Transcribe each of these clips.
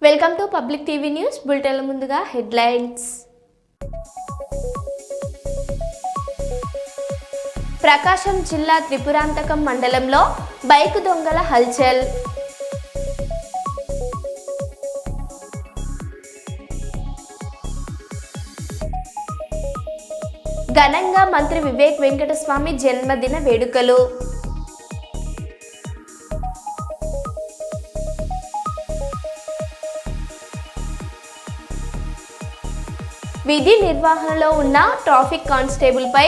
Welcome to public TV news బులెటిన్ల ముందుగా headlines. ప్రకాశం జిల్లా త్రిపురాంతకం మండలంలో బైక్ దొంగల హల్చల్. ఘనంగా మంత్రి వివేక్ వెంకటస్వామి జన్మదిన వేడుకలు. విధి నిర్వహణలో ఉన్న ట్రాఫిక్ కానిస్టేబుల్ పై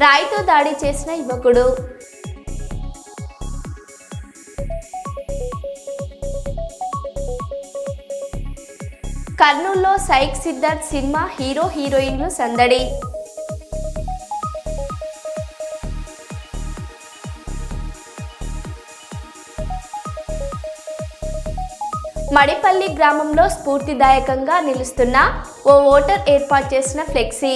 రాయితో దాడి చేసిన యువకుడు. కర్నూలులో సైక్ సిద్ధార్థ్ సినిమా హీరో హీరోయిన్లు సందడి. మడిపల్లి గ్రామంలో స్ఫూర్తిదాయకంగా నిలుస్తున్న ఓ ఓటర్ ఏర్పాటు చేసిన ఫ్లెక్సీ.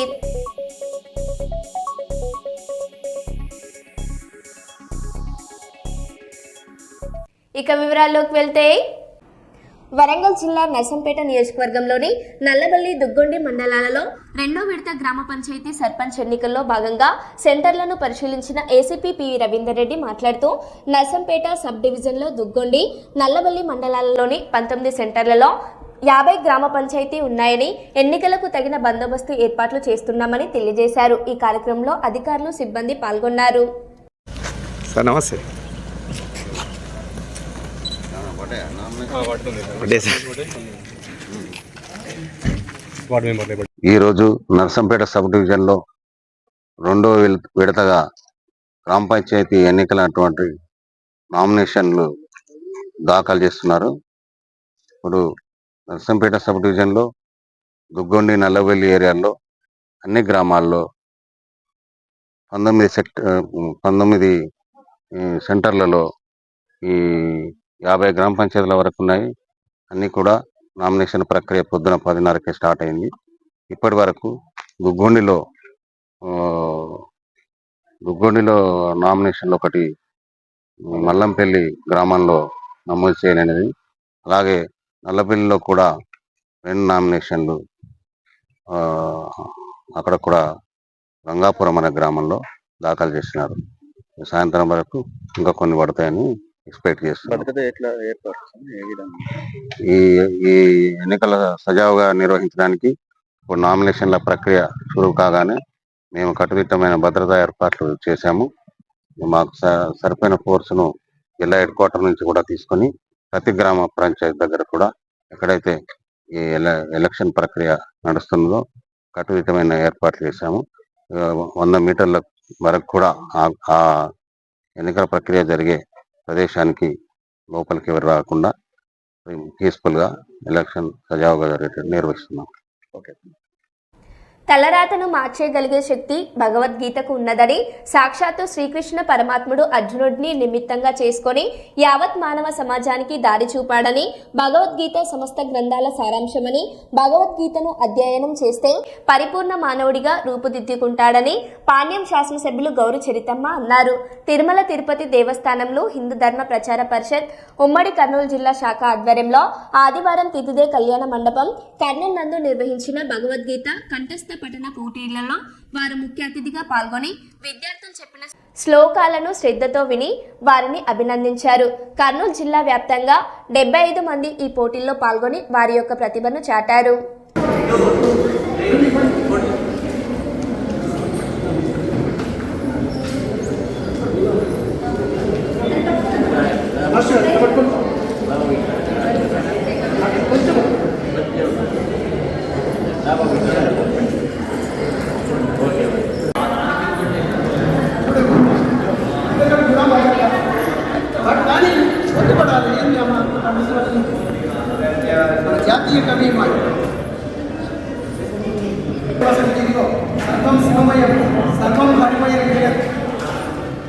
ఇక వివరాల్లోకి వెళ్తే, వరంగల్ జిల్లా నర్సంపేట నియోజకవర్గంలోని నల్లబల్లి దుగ్గొండి మండలాలలో రెండో విడత గ్రామ పంచాయతీ సర్పంచ్ ఎన్నికల్లో భాగంగా సెంటర్లను పరిశీలించిన ఏసీపీ పివి రవీందర్ రెడ్డి మాట్లాడుతూ నర్సంపేట సబ్ డివిజన్లో దుగ్గొండి నల్లబల్లి మండలాలలోని 19 సెంటర్లలో 50 గ్రామ పంచాయతీ ఉన్నాయని, ఎన్నికలకు తగిన బందోబస్తు ఏర్పాట్లు చేస్తున్నామని తెలియజేశారు. ఈ కార్యక్రమంలో అధికారులు సిబ్బంది పాల్గొన్నారు. ఈరోజు నర్సంపేట సబ్ డివిజన్లో రెండో విడతగా గ్రామ పంచాయతీ ఎన్నికలటువంటి నామినేషన్లు దాఖలు చేస్తున్నారు. ఇప్పుడు నర్సంపేట సబ్ డివిజన్లో దుగ్గొండి నల్లవెల్లి ఏరియాల్లో అన్ని గ్రామాల్లో 19 సెంటర్లలో ఈ 50 గ్రామ పంచాయతీల వరకు ఉన్నాయి. అన్నీ కూడా నామినేషన్ ప్రక్రియ పొద్దున 10:30కే స్టార్ట్ అయింది. ఇప్పటి వరకు దుగ్గొండిలో నామినేషన్లు ఒకటి మల్లంపల్లి గ్రామంలో నమోదు చేయలేనిది, అలాగే నల్లపల్లిలో కూడా 2 నామినేషన్లు అక్కడ కూడా గంగాపురం అనే గ్రామంలో దాఖలు చేసినారు. సాయంత్రం వరకు ఇంకా కొన్ని పడతాయని ఎక్స్పెక్ట్ చేస్తున్నాం. ఈ ఎన్నికల సజావుగా నిర్వహించడానికి ఇప్పుడు నామినేషన్ల ప్రక్రియ చురువు కాగానే మేము కట్టుదిట్టమైన భద్రతా ఏర్పాట్లు చేశాము. మాకు సరిపోయిన ఫోర్సును జిల్లా హెడ్ క్వార్టర్ నుంచి కూడా తీసుకొని ప్రతి గ్రామ పంచాయతీ దగ్గర కూడా ఎక్కడైతే ఈ ఎలక్షన్ ప్రక్రియ నడుస్తుందో కట్టుదిట్టమైన ఏర్పాట్లు చేశాము. 100 మీటర్ల వరకు కూడా ఆ ఎన్నికల ప్రక్రియ జరిగే ప్రదేశానికి లోపలికి ఎవరు రాకుండా పీస్ఫుల్గా ఎలక్షన్ సజావుగా జరిగేటట్టు నిర్వహిస్తున్నాం. ఓకే. తలరాతను మార్చేయగలిగే శక్తి భగవద్గీతకు ఉన్నదని, సాక్షాత్తు శ్రీకృష్ణ పరమాత్ముడు అర్జునుడిని నిమిత్తంగా చేసుకొని యావత్ మానవ సమాజానికి దారి చూపాడని, భగవద్గీత సమస్త గ్రంథాల సారాంశమని, భగవద్గీతను అధ్యయనం చేస్తే పరిపూర్ణ మానవుడిగా రూపుదిద్దుకుంటాడని పాణ్యం శాసనసభ్యులు గౌరు చరితమ్మ అన్నారు. తిరుమల తిరుపతి దేవస్థానంలో హిందూ ధర్మ ప్రచార పరిషత్ ఉమ్మడి కర్నూలు జిల్లా శాఖ ఆధ్వర్యంలో ఆదివారం తిథిదే కళ్యాణ మండపం కర్నూలు నందు నిర్వహించిన భగవద్గీత కంఠస్థ పఠన పోటీలలో వారు ముఖ్య అతిథిగా పాల్గొని విద్యార్థులు చెప్పిన శ్లోకాలను శ్రద్ధతో విని వారిని అభినందించారు. కర్నూలు జిల్లా వ్యాప్తంగా 75 మంది ఈ పోటీల్లో పాల్గొని వారి యొక్క ప్రతిభను చాటారు. జాతీయ కవి సర్వం శివమయం సర్వం హరిమయం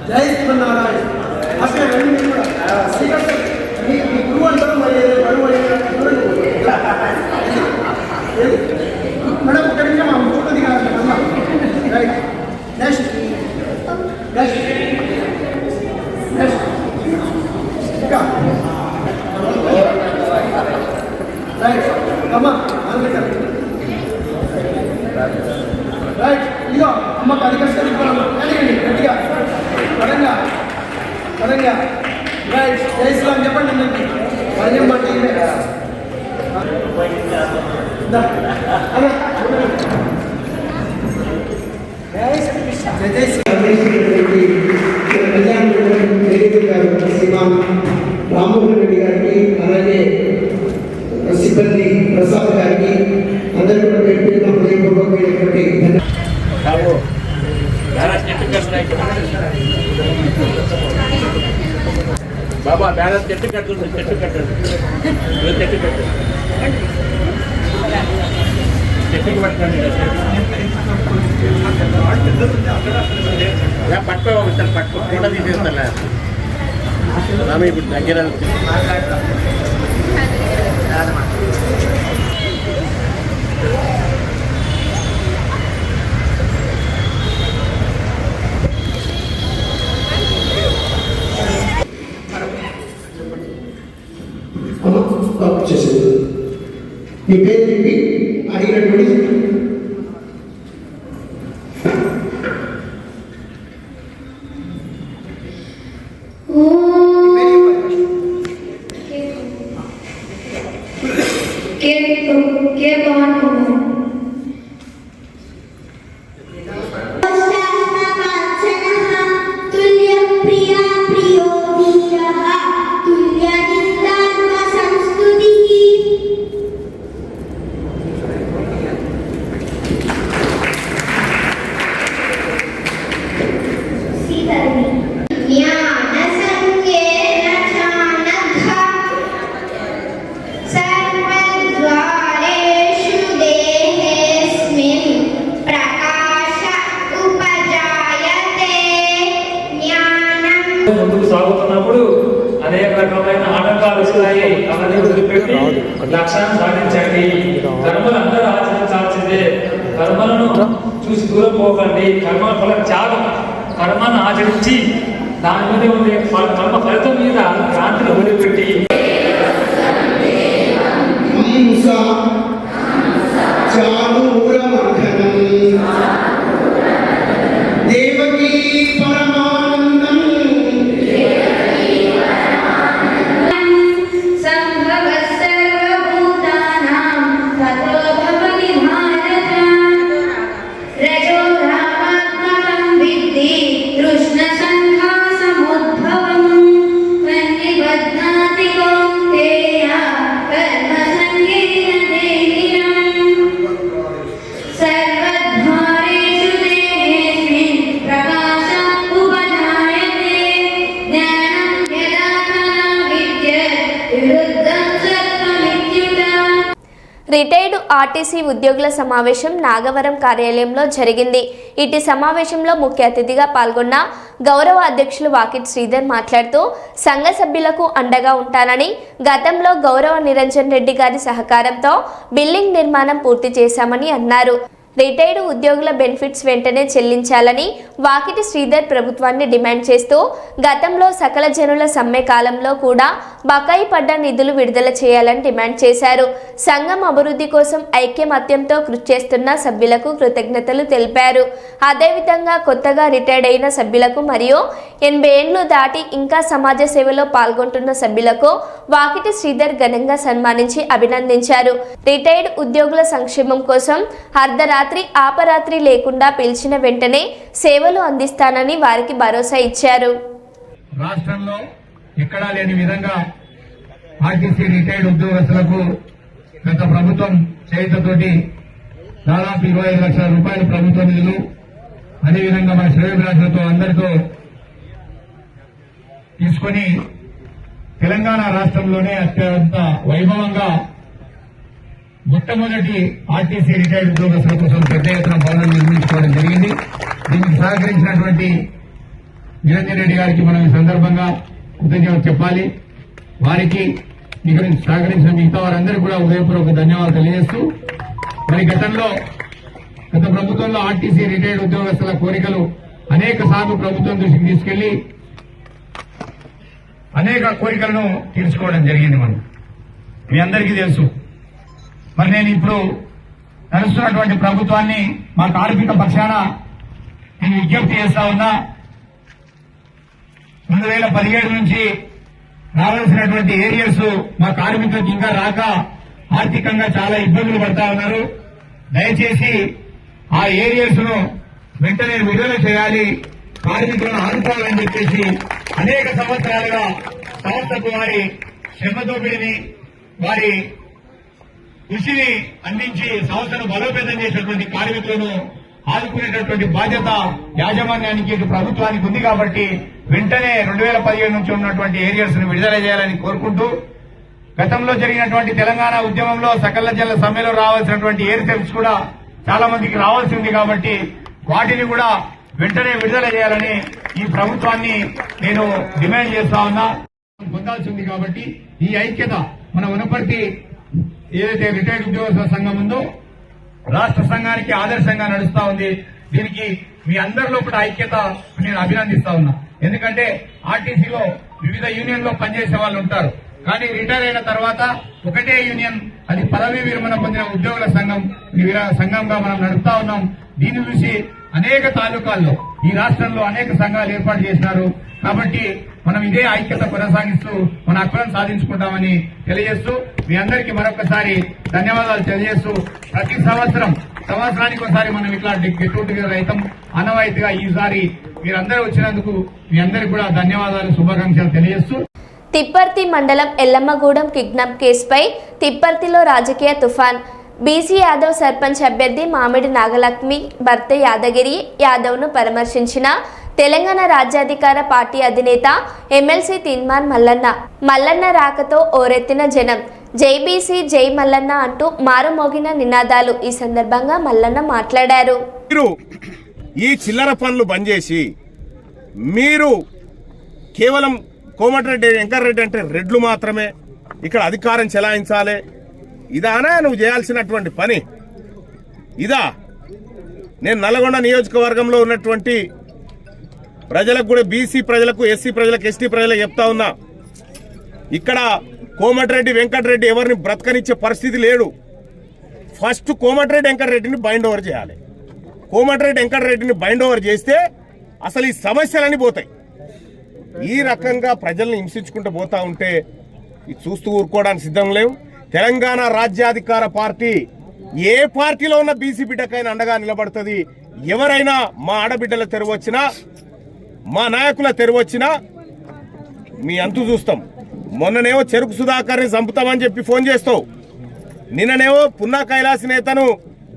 జై శ్రీమన్నారాయణ. అసలు మీ గురువు అంటారు మరి మేడం ఒక నిమిషం మా ఫోటో దిగాలి. రైట్ నెక్స్ట్ ఇంకా రైట్ అమ్మకు అధికరిస్తుంది గట్టిగా పరంగా పరంగా రైట్ జై శ్రీరామ్ చెప్పండి అందరికి వర్యం బట్టి రామ్మోహన్ రెడ్డి గారికి అలాగే సిబ్బంది ప్రసాద్ గారికి అందరూ కూడా పెట్టిన హృదయపూర్వకమైనటువంటి బాబా బ్యాలెన్స్ చెట్టు కట్టుంది చెట్టు కట్టండి చెట్టు కట్టు చెట్టుకి పట్టుకోండి పట్టుకో ఒకసారి పట్టుకో ఫోటో తీసేస్తా ఆమె ఇప్పుడు దగ్గర చేసేది మీ పేరు చెప్పి అడిగినటువంటి ముందుకు సాగుతున్నప్పుడు అనేక రకమైన ఆటంకాలు వస్తాయి. అవన్నీ వదిలిపెట్టి లక్ష్యాన్ని సాధించండి. కర్మలు అందరూ ఆచరించాల్సిందే. కర్మలను చూసి దూరం పోకండి. కర్మ ఫల త్యాగం. కర్మను ఆచరించి దాని మీద ఉండే కర్మ ఫలితం మీద క్రాంతిని వదిలిపెట్టి దేవకీ పరమానందం రిటైర్డ్ ఆర్టీసీ ఉద్యోగుల సమావేశం నాగవరం కార్యాలయంలో జరిగింది. ఇటు సమావేశంలో ముఖ్య అతిథిగా పాల్గొన్న గౌరవ అధ్యక్షులు వాకిట్ శ్రీధర్ మాట్లాడుతూ సంఘ సభ్యులకు అండగా ఉంటానని, గతంలో గౌరవ నిరంజన్ రెడ్డి గారి సహకారంతో బిల్డింగ్ నిర్మాణం పూర్తి చేశామని అన్నారు. రిటైర్డ్ ఉద్యోగుల బెనిఫిట్స్ వెంటనే చెల్లించాలని వాకిటి శ్రీధర్ ప్రభుత్వాన్ని డిమాండ్ చేస్తూ గతంలో సకల జనుల సమ్మె కాలంలో కూడా బకాయి పడ్డ నిధులు విడుదల చేయాలని డిమాండ్ చేశారు. సంఘం అభివృద్ధి కోసం ఐక్యమత్యంతో కృషి చేస్తున్న సభ్యులకు కృతజ్ఞతలు తెలిపారు. అదేవిధంగా కొత్తగా రిటైర్డ్ అయిన సభ్యులకు మరియు 80 ఏళ్లు దాటి ఇంకా సమాజ సేవలో పాల్గొంటున్న సభ్యులకు వాకిటి శ్రీధర్ ఘనంగా సన్మానించి అభినందించారు. రిటైర్డ్ ఉద్యోగుల సంక్షేమం కోసం అర్ధరాత్రి ఆపరాత్రి లేకుండా పిలిచిన వెంటనే సేవలు అందిస్తానని వారికి భరోసా ఇచ్చారు. రాష్ట్రంలో ఎక్కడా లేని విధంగా ఆర్టీసీ రిటైర్డ్ ఉద్యోగస్తులకు గత ప్రభుత్వం చేయుతతోటి దాదాపు 25 లక్షల రూపాయల ప్రభుత్వ నిధులు, అదేవిధంగా మన శ్రేయోభిలాషులతో అందరితో తీసుకొని తెలంగాణ రాష్ట్రంలోనే అత్యంత వైభవంగా మొట్టమొదటి ఆర్టీసీ రిటైర్డ్ ఉద్యోగస్తుల కోసం పెద్ద ఎత్తున భవనం నిర్మించుకోవడం జరిగింది. దీనికి సహకరించినటువంటి నిరంజన్ రెడ్డి గారికి మనం ఈ సందర్భంగా కృతజ్ఞతలు చెప్పాలి. వారికి ఇక్కడ సహకరించిన మిగతా వారందరికీ కూడా హృదయపూర్వక ధన్యవాదాలు తెలియజేస్తూ, మరి గత ప్రభుత్వంలో ఆర్టీసీ రిటైర్డ్ ఉద్యోగస్తుల కోరికలు అనేక సార్లు ప్రభుత్వం దృష్టికి తీసుకెళ్లి అనేక కోరికలను తీర్చుకోవడం జరిగింది. మనం మీ అందరికీ తెలుసు. మరి నేను ఇప్పుడు నడుస్తున్నటువంటి ప్రభుత్వాన్ని మా కార్మిక పక్షాన నేను విజ్ఞప్తి చేస్తా ఉన్నా. 2017 నుంచి రావాల్సినటువంటి ఏరియర్స్ మా కార్మికులకు ఇంకా రాక ఆర్థికంగా చాలా ఇబ్బందులు పడతా ఉన్నారు. దయచేసి ఆ ఏరియర్స్ ను వెంటనే విడుదల చేయాలి, కార్మికులను ఆదుకోవాలని చెప్పేసి అనేక సంవత్సరాలుగా సంస్థకు వారి శ్రమ దోపిడిని, వారి కృషిని అందించి సంస్థను బలోపేతం చేసినటువంటి కార్మికులను ఆదుకునేటటువంటి బాధ్యత యాజమాన్యానికి, ఇటు ప్రభుత్వానికి ఉంది. కాబట్టి వెంటనే 2017 నుంచి ఉన్నటువంటి ఏరియర్స్ ను విడుదల చేయాలని కోరుకుంటూ, గతంలో జరిగినటువంటి తెలంగాణ ఉద్యమంలో సకల జల సమ్మెలో రావాల్సినటువంటి ఎయిర్ సెల్స్ కూడా చాలా మందికి రావాల్సి ఉంది. కాబట్టి వాటిని కూడా వెంటనే విడుదల చేయాలని ఈ ప్రభుత్వాన్ని నేను డిమాండ్ చేస్తా ఉన్నా. పొందాల్సి ఉంది. కాబట్టి ఈ ఐక్యత మన వనపర్తి ఏదైతే రిటైర్డ్ ఉద్యోగస్తుల సంఘం ఉందో రాష్ట్ర సంఘానికి ఆదర్శంగా నడుస్తా ఉంది. దీనికి మీ అందరిలో కూడా ఐక్యత నేను అభినందిస్తా ఉన్నా. ఎందుకంటే ఆర్టీసీలో వివిధ యూనియన్ లో పనిచేసే వాళ్ళు ఉంటారు, కానీ రిటైర్ అయిన తర్వాత ఒకటే యూనియన్, అది పదవీ విరమణ పొందిన ఉద్యోగుల సంఘంగా మనం నడుపుతా ఉన్నాం. దీన్ని చూసి అనేక తాలూకాల్లో ఈ రాష్ట్రంలో అనేక సంఘాలు ఏర్పాటు చేసినారు. కాబట్టి మనం ఇదే ఐక్యత కొనసాగిస్తూ మన హక్కులను సాధించుకుంటామని తెలియజేస్తూ మీ అందరికీ మరొకసారి ధన్యవాదాలు తెలియజేస్తూ, ప్రతి సంవత్సరానికి ఒకసారి మనం ఇట్లా గెట్ టుగెదర్ అవుతాం ఆనవాయితీగా. ఈసారి మీరందరూ వచ్చినందుకు మీ అందరికీ కూడా ధన్యవాదాలు, శుభాకాంక్షలు తెలియజేస్తూ. తిప్పర్తి మండలం ఎల్లమ్మగూడెం కిడ్నాప్ కేసుపై తిప్పర్తిలో రాజకీయ తుఫాన్. బీసీ యాదవ్ సర్పంచ్ అభ్యర్థి మామిడి నాగలక్ష్మి భర్త యాదగిరి యాదవ్ను పరామర్శించిన తెలంగాణ రాజ్యాధికార పార్టీ అధినేత ఎమ్మెల్సీ తీన్మార్ మల్లన్న రాకతో ఓరెత్తిన జనం. జై బీసీ జై మల్లన్న అంటూ మారుమోగిన నినాదాలు. ఈ సందర్భంగా మల్లన్న మాట్లాడారు. మీరు ఈ చిల్లర పనులు బంద్ చేసి మీరు కేవలం కోమటిరెడ్డి వెంకటరెడ్డి అంటే రెడ్లు మాత్రమే ఇక్కడ అధికారం చెలాయించాలి, ఇదానా నువ్వు చేయాల్సినటువంటి పని? ఇదా? నేను నల్గొండ నియోజకవర్గంలో ఉన్నటువంటి ప్రజలకు కూడా, బీసీ ప్రజలకు, ఎస్సీ ప్రజలకు, ఎస్టీ ప్రజలకు చెప్తా ఉన్నా, ఇక్కడ కోమటిరెడ్డి వెంకటరెడ్డి ఎవరిని బ్రతకనిచ్చే పరిస్థితి లేడు. ఫస్ట్ కోమటిరెడ్డి వెంకటరెడ్డిని బైండ్ ఓవర్ చేయాలి. కోమటిరెడ్డి వెంకటరెడ్డిని బైండ్ ఓవర్ చేస్తే అసలు ఈ సమస్యలన్నీ పోతాయి. ఈ రకంగా ప్రజల్ని హింసించుకుంటూ పోతా ఉంటే ఇది చూస్తూ ఊరుకోవడానికి సిద్ధం లేవు. తెలంగాణ రాజ్యాధికార పార్టీ ఏ పార్టీలో ఉన్న బీసీ బిడ్డకైనా అండగా నిలబడుతుంది. ఎవరైనా మా ఆడబిడ్డల తెరవచ్చినా, మా నాయకుల తెరవచ్చినా మీ అంతు చూస్తాం. మొన్ననేమో చెరుకు సుధాకర్ని చంపుతామని చెప్పి ఫోన్ చేస్తావు, నిన్ననేమో పున్నా కైలాసి నేతను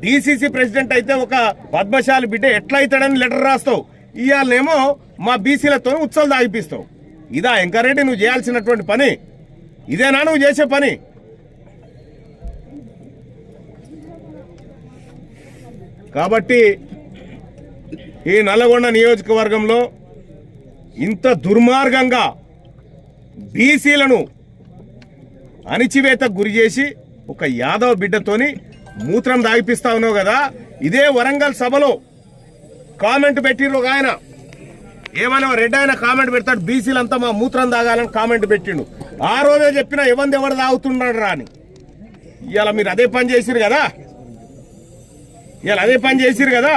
డీసీసీ ప్రెసిడెంట్ అయితే ఒక పద్మశాలి బిడ్డ ఎట్లయితాడని లెటర్ రాస్తావు. ఇవాళనేమో మా బీసీలతో ఉత్సవాలు దాగిపిస్తావు. ఇదా వెంకరెడ్డి నువ్వు చేయాల్సినటువంటి పని? ఇదేనా నువ్వు చేసే పని? కాబట్టి ఈ నల్లగొండ నియోజకవర్గంలో ఇంత దుర్మార్గంగా బీసీలను అణిచివేతకు గురి చేసి ఒక యాదవ్ బిడ్డతోని మూత్రం దాగిపిస్తా ఉన్నావు కదా. ఇదే వరంగల్ సభలో కామెంట్ పెట్టిర్రు ఒక ఆయన, ఏమైనా రెడ్ ఆయన కామెంట్ పెడతాడు, బీసీలంతా మా మూత్రం తాగాలని కామెంట్ పెట్టిండు. ఆ రోజే చెప్పిన ఎవరు తాగుతున్నాడు రా అని. ఇవాళ మీరు అదే పని చేసిరు కదా,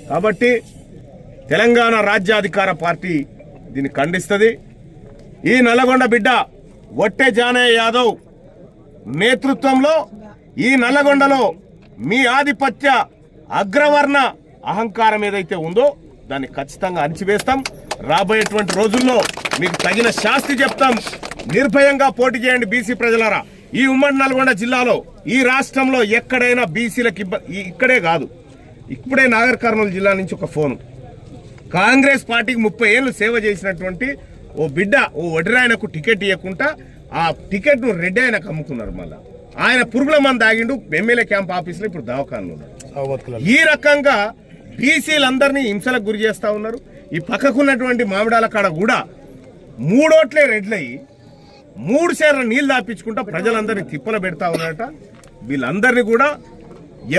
కాబట్టి తెలంగాణ రాజ్యాధికార పార్టీ దీన్ని ఖండిస్తుంది. ఈ నల్లగొండ బిడ్డ వట్టె జానయ్య యాదవ్ నేతృత్వంలో ఈ నల్లగొండలో మీ ఆధిపత్య అగ్రవర్ణ అహంకారం ఏదైతే ఉందో దాన్ని ఖచ్చితంగా అణిచివేస్తాం. రాబోయేటువంటి రోజుల్లో మీకు తగిన శాస్తి చెప్తాం. నిర్భయంగా పోటీ చేయండి బీసీ ప్రజలారా. ఈ ఉమ్మడి నల్గొండ జిల్లాలో, ఈ రాష్ట్రంలో ఎక్కడైనా బీసీలకు ఇక్కడే కాదు, ఇప్పుడే నాగర్ కర్నూలు జిల్లా నుంచి ఒక ఫోను, కాంగ్రెస్ పార్టీకి 30 ఏళ్ళు సేవ చేసినటువంటి ఓ బిడ్డ, ఓ వడ్రాయనకు టికెట్ ఇవ్వకుండా ఆ టికెట్ ను రెడ్డి ఆయనకు అమ్ముకున్నారు. మళ్ళా ఆయన పురుగుల మంది ఆగిండు ఎమ్మెల్యే క్యాంప్ ఆఫీసులో, ఇప్పుడు దవాఖానలో. ఈ రకంగా బీసీలందరినీ హింసలకు గురి చేస్తా ఉన్నారు. ఈ పక్కకున్నటువంటి మామిడాల కాడ కూడా 3 ఓట్లే రెడ్లయి 3 సేర్ల నీళ్లు దాపించుకుంటా ప్రజలందరినీ తిప్పల పెడతా ఉన్నారట. వీళ్ళందరినీ కూడా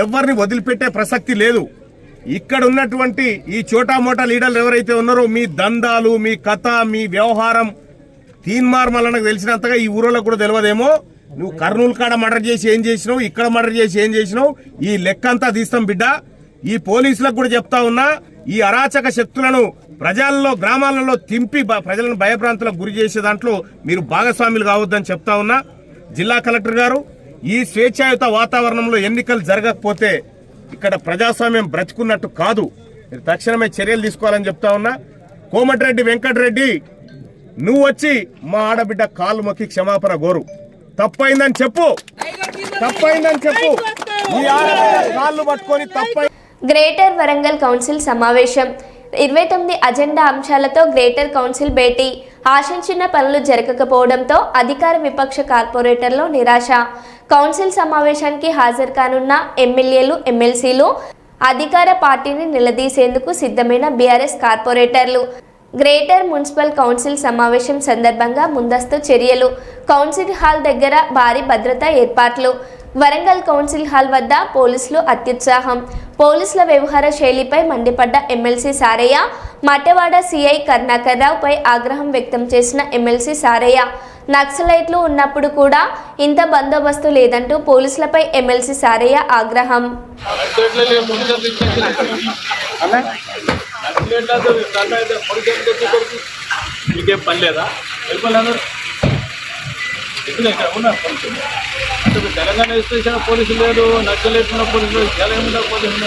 ఎవరిని వదిలిపెట్టే ప్రసక్తి లేదు. ఇక్కడ ఉన్నటువంటి ఈ చోటా మోటా లీడర్లు ఎవరైతే ఉన్నారో, మీ దందాలు, మీ కథ, మీ వ్యవహారం తీన్మార్ మల్లన్నకు తెలిసినంతగా ఈ ఊరోళ్ళకు కూడా తెలియదేమో. నువ్వు కర్నూలు కాడ మర్డర్ చేసి ఏం చేసినావు, ఇక్కడ మర్డర్ చేసి ఏం చేసినావు, ఈ లెక్క అంతా తీస్తాం బిడ్డ. ఈ పోలీసులకు కూడా చెప్తా ఉన్నా, ఈ అరాచక శక్తులను ప్రజల్లో గ్రామాలలో తింపి ప్రజలను భయభ్రాంతులకు గురి చేసే దాంట్లో మీరు భాగస్వాములు కావద్దని చెప్తా ఉన్నా. జిల్లా కలెక్టర్ గారు, ఈ స్వేచ్ఛాయుత వాతావరణంలో ఎన్నికలు జరగకపోతే ఇక్కడ ప్రజాస్వామ్యం బ్రతుకున్నట్టు కాదు. మీరు తక్షణమే చర్యలు తీసుకోవాలని చెప్తా ఉన్నా. కోమటిరెడ్డి వెంకటరెడ్డి, నువ్వు వచ్చి మా ఆడబిడ్డ కాళ్ళు మొక్కి క్షమాపణ కోరు. తప్పైందని చెప్పు, తప్పైందని చెప్పు. ఈ ఆడబిడ్డ కాళ్ళు పట్టుకొని తప్పై. గ్రేటర్ వరంగల్ కౌన్సిల్ సమావేశం 29 అజెండా అంశాలతో గ్రేటర్ కౌన్సిల్ భేటీ. ఆశించిన పనులు జరగకపోవడంతో అధికార విపక్ష కార్పొరేటర్లు నిరాశ. కౌన్సిల్ సమావేశానికి హాజరు కానున్న ఎమ్మెల్యేలు, ఎమ్మెల్సీలు, అధికార పార్టీని నిలదీసేందుకు సిద్ధమైన బీఆర్ఎస్ కార్పొరేటర్లు. గ్రేటర్ మున్సిపల్ కౌన్సిల్ సమావేశం సందర్భంగా ముందస్తు చర్యలు. కౌన్సిల్ హాల్ దగ్గర భారీ భద్రతా ఏర్పాట్లు. వరంగల్ కౌన్సిల్ హాల్ వద్ద పోలీసులు అత్యుత్సాహం. పోలీసుల వ్యవహార శైలిపై మండిపడ్డ ఎమ్మెల్సీ సారయ్య. మట్టవాడ సిఐ కరుణాకర్ రావుపై ఆగ్రహం వ్యక్తం చేసిన ఎమ్మెల్సీ సారయ్య. నక్సలైట్లు ఉన్నప్పుడు కూడా ఇంత బందోబస్తు లేదంటూ పోలీసులపై ఎమ్మెల్సీ సారయ్య ఆగ్రహం. మీకేం పని లేదా? వెళ్ళిపోలేదు. ఇక్కడ తెలంగాణ స్టేషన్ పోలీసులు లేదు, నక్సలైట్లు పోలీసులు, తెలంగాణ పోలీసులు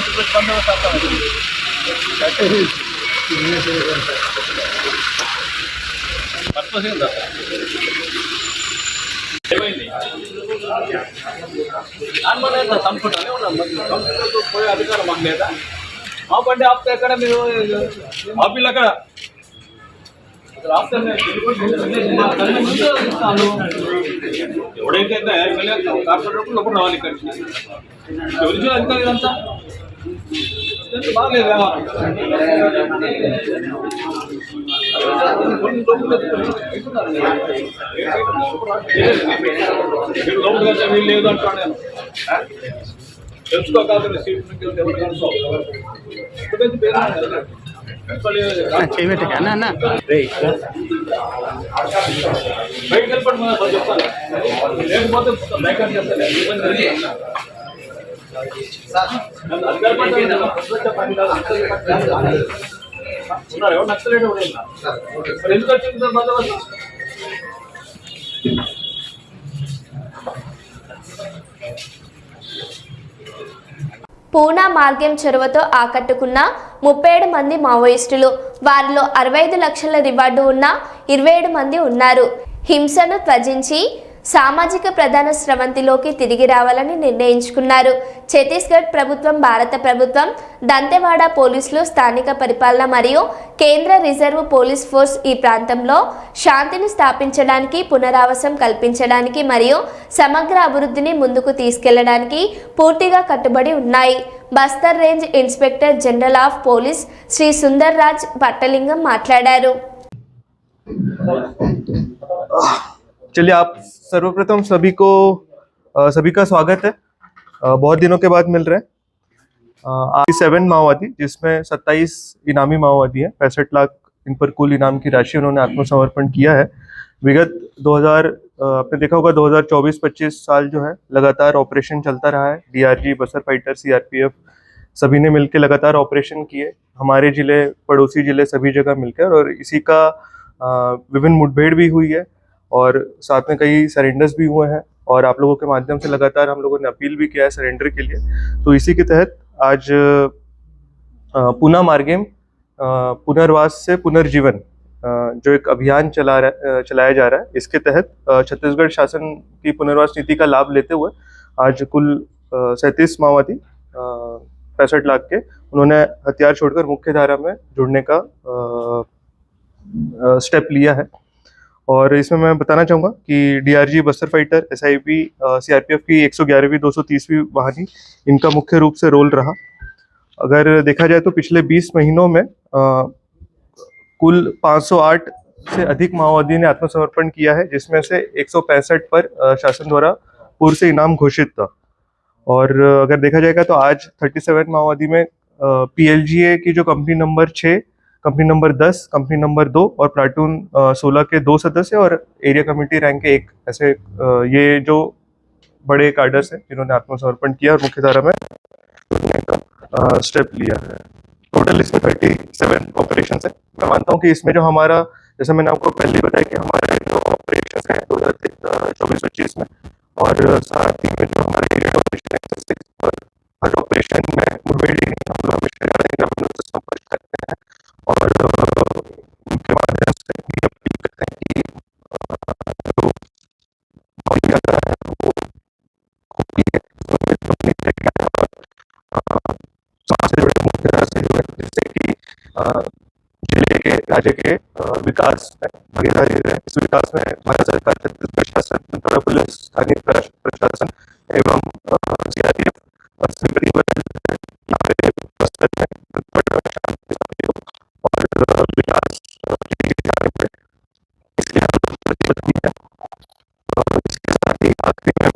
ఏమైంది? సంస్కృతానే ఉన్నాం. సంస్కృతితో పోయే అధికారం మాకు లేదా? మా బండి ఆపితే ఎక్కడ మీరు ఆపిల్ అక్కడ ఎవడైతే ఎమ్మెల్యే కార్పొరేటర్ లోపల రావాలి. ఇక్కడికి ఎవరికి అధికారం ఇదంతా బాగలేదు వ్యవహారం. వీళ్ళు లేదు అంటాను నేను. తెలుసుకోగలరు సీట్ బయట వెళ్ళిపడి చెప్తాను. లేకపోతే బైక్ అని చెప్తాను. ఉన్నారు ఎవరు నక్సలైట్ కూడా మరి ఎందుకు వచ్చింది బందోబస్తు? పూనా మార్గం చొరవతో ఆకట్టుకున్న 37 మంది మావోయిస్టులు. వారిలో 65 లక్షల రివార్డు ఉన్న 27 మంది ఉన్నారు. హింసను త్యజించి సామాజిక ప్రధాన స్రవంతిలోకి తిరిగి రావాలని నిర్ణయించుకున్నారు. ఛత్తీస్గఢ్ ప్రభుత్వం, భారత ప్రభుత్వం, దంతెవాడ పోలీసులు, స్థానిక పరిపాలన మరియు కేంద్ర రిజర్వ్ పోలీస్ ఫోర్స్ ఈ ప్రాంతంలో శాంతిని స్థాపించడానికి, పునరావాసం కల్పించడానికి మరియు సమగ్ర అభివృద్ధిని ముందుకు తీసుకెళ్లడానికి పూర్తిగా కట్టుబడి ఉన్నాయి. Bastar range inspector general of police Shri Sundar Raj Pattalingam మాట్లాడారు. चलिए, आप सर्वप्रथम सभी का स्वागत है। बहुत दिनों के बाद मिल रहे हैं। आज 7 माओवादी, जिसमें 27 इनामी माओवादी हैं। 65 लाख इन पर कुल इनाम की राशि उन्होंने आत्मसमर्पण किया है। विगत 2000 आपने देखा होगा 2024-25 साल जो है लगातार ऑपरेशन चलता रहा है। डीआरजी, बसर फाइटर, सीआरपीएफ सभी ने मिलकर लगातार ऑपरेशन किए। हमारे जिले, पड़ोसी जिले सभी जगह मिलकर, और इसी का विभिन्न मुठभेड़ भी हुई है और साथ में कई सरेंडर्स भी हुए हैं। और आप लोगों के माध्यम से लगातार हम लोगों ने अपील भी किया है सरेंडर के लिए। तो इसी के तहत आज पूना मार्गेम पुनर्वास से पुनर्जीवन जो एक अभियान चलाया जा रहा है, इसके तहत छत्तीसगढ़ शासन की पुनर्वास नीति का लाभ लेते हुए आज कुल 37 माओवादी 65 लाख के उन्होंने हथियार छोड़कर मुख्य धारा में जुड़ने का स्टेप लिया है। और इसमें मैं बताना चाहूँगा कि DRG, Bastar fighter, SIB, CRPF की 111वीं 230वीं वाहिनी, इनका मुख्य रूप से रोल रहा। अगर देखा जाए तो पिछले 20 महीनों में कुल 508 से अधिक माओवादी ने आत्मसमर्पण किया है, जिसमें से 165 पर शासन द्वारा पूर्व से इनाम घोषित था। और अगर देखा जाएगा तो आज 37 माओवादी में पीएलजीए की जो company number 6, company number 10, company number 2 और प्लाटून 16 के 2 सदस्य और एरिया कमेटी रैंक के 1, ऐसे ये जो बड़े कार्डर्स हैं जिन्होंने आत्मसमर्पण किया और मुख्य धारा में स्टेप लिया है। टोटल इसमें 37 ऑपरेशन है। मैं मानता हूँ कि इसमें जो हमारा, जैसे मैंने आपको पहले बताया कि हमारे जो ऑपरेशन है 2024-25 में, और साथ ही में जो हमारे ऑपरेशन है हर ऑपरेशन में मुठभेड़ हम लोग हमेशा संपर्क करते हैं और उनके माध्यम से ये अपील करते हैं कि जो है वो खूबी है समाज से जुड़े मुख्य तरह से जुड़े, जिससे कि जिले के राज्य के विकास में भागीदारी है। इस विकास में भारत सरकार, छत्तीसगढ़ प्रशासन, उत्तर पुलिस, स्थानीय प्रशासन एवं सीआरपीएफ और विकास इसके साथ ही आखिरी में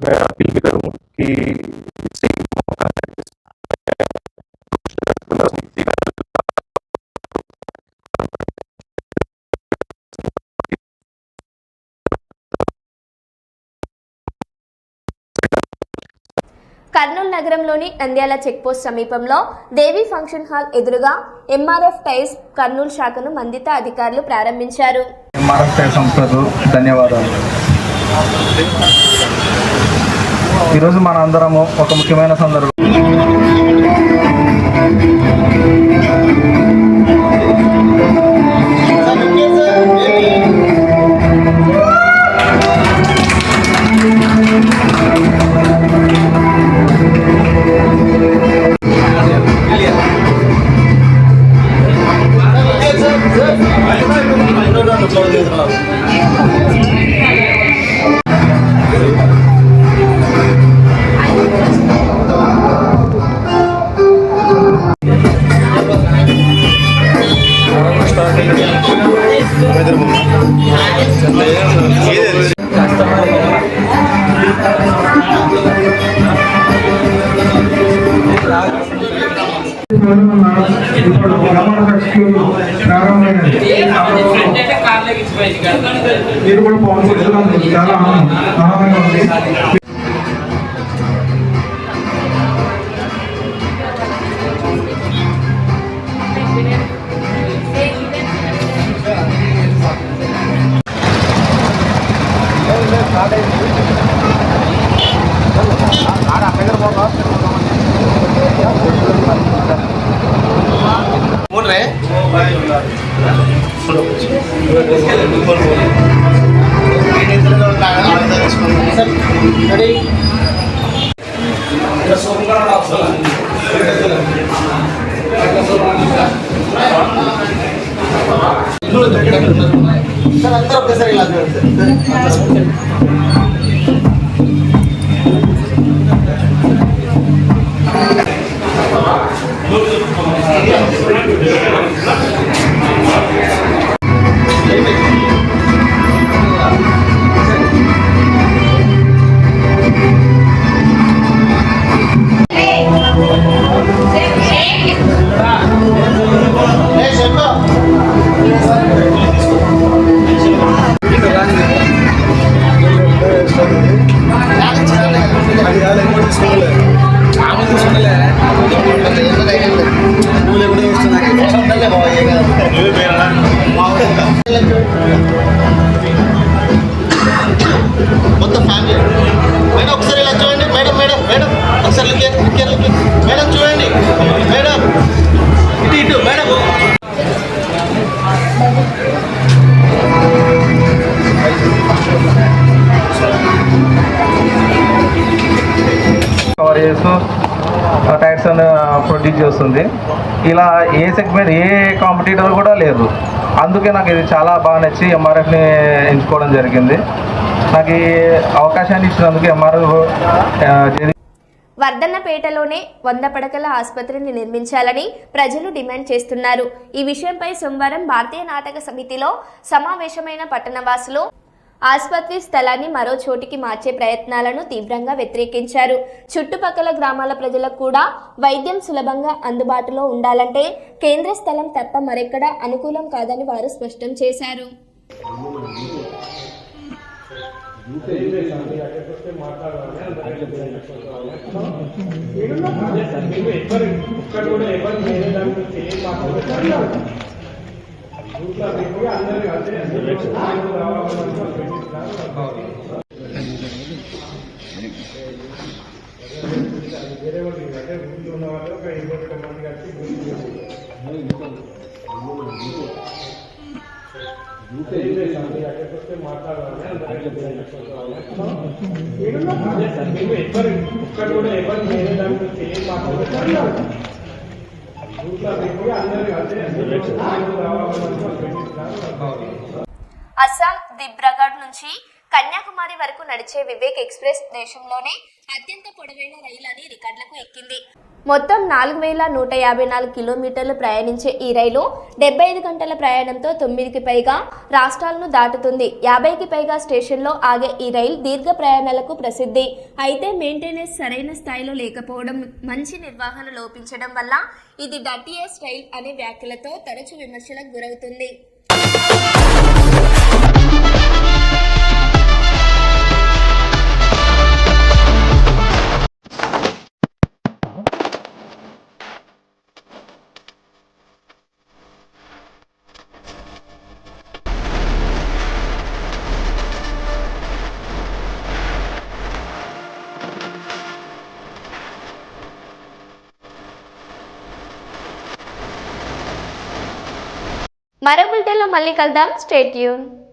मैं अपील भी करूंगा कि इससे मौका है కర్నూలు నగరంలోని నంద్యాల చెక్పోస్ట్ సమీపంలో దేవి ఫంక్షన్ హాల్ ఎదురుగా ఎంఆర్ఎఫ్ టైర్స్ కర్నూలు శాఖను మందిత అధికారులు ప్రారంభించారు. ఎంఆర్ఎఫ్ టైర్ సంస్థకు ధన్యవాదాలు. ఈరోజు మన అందరము ఒక ముఖ్యమైన సందర్భం. ఇప్పుడు ప్రారంభమైనది. మీరు కూడా పాల్గొంటున్నారు. చాలా ఆనందంగా ఉంది. మొత్తం ఫ్యామిలీ మేడం ఒకసారి ఇలా చూడండి. మేడం మేడం మేడం ఒకసారి మేడం చూడండి. మేడం ఇటు ఇటు మేడం. కవర్ చేస్తూ టైర్స్ అని ప్రొడ్యూస్ చేస్తుంది. ఇలా ఏ సెగ్మెంట్ ఏ కాంపిటీటర్ కూడా లేదు. అందుకే నాకు ఇది చాలా బాగా నచ్చి ఎంఆర్ఎఫ్ని ఎంచుకోవడం జరిగింది. నాకు ఈ అవకాశాన్ని ఇచ్చినందుకు ఎంఆర్ఎఫ్ వర్ధన్నపేటలోనే 100 పడకల ఆసుపత్రిని నిర్మించాలని ప్రజలు డిమాండ్ చేస్తున్నారు. ఈ విషయంపై సోమవారం భారతీయ నాటక సమితిలో సమావేశమైన పట్టణవాసులు ఆసుపత్రి స్థలాన్ని మరో చోటికి మార్చే ప్రయత్నాలను తీవ్రంగా వ్యతిరేకించారు. చుట్టుపక్కల గ్రామాల ప్రజలకు కూడా వైద్యం సులభంగా అందుబాటులో ఉండాలంటే కేంద్ర స్థలం తప్ప మరెక్కడా అనుకూలం కాదని వారు స్పష్టం చేశారు. అస్సాం దిబ్రగఢ్ నుంచి కన్యాకుమారి వరకు నడిచే వివేక్ ఎక్స్ప్రెస్ దేశంలోనే అత్యంత పొడవైన రైలు అని రికార్డులకు ఎక్కింది. మొత్తం 4154 కిలోమీటర్లు ప్రయాణించే ఈ రైలు 75 గంటల ప్రయాణంతో 9కి పైగా రాష్ట్రాలను దాటుతుంది. 50కి పైగా స్టేషన్లో ఆగే ఈ రైలు దీర్ఘ ప్రయాణాలకు ప్రసిద్ధి. అయితే మెయింటెనెన్స్ సరైన స్థాయిలో లేకపోవడం, మంచి నిర్వహణ లోపించడం వల్ల ఇది డర్టీయెస్ట్ రైల్ అనే వ్యాఖ్యలతో తరచూ విమర్శలకు గురవుతుంది. మరో బులెటిన్లో మళ్ళీ కలుద్దాం. Stay tune.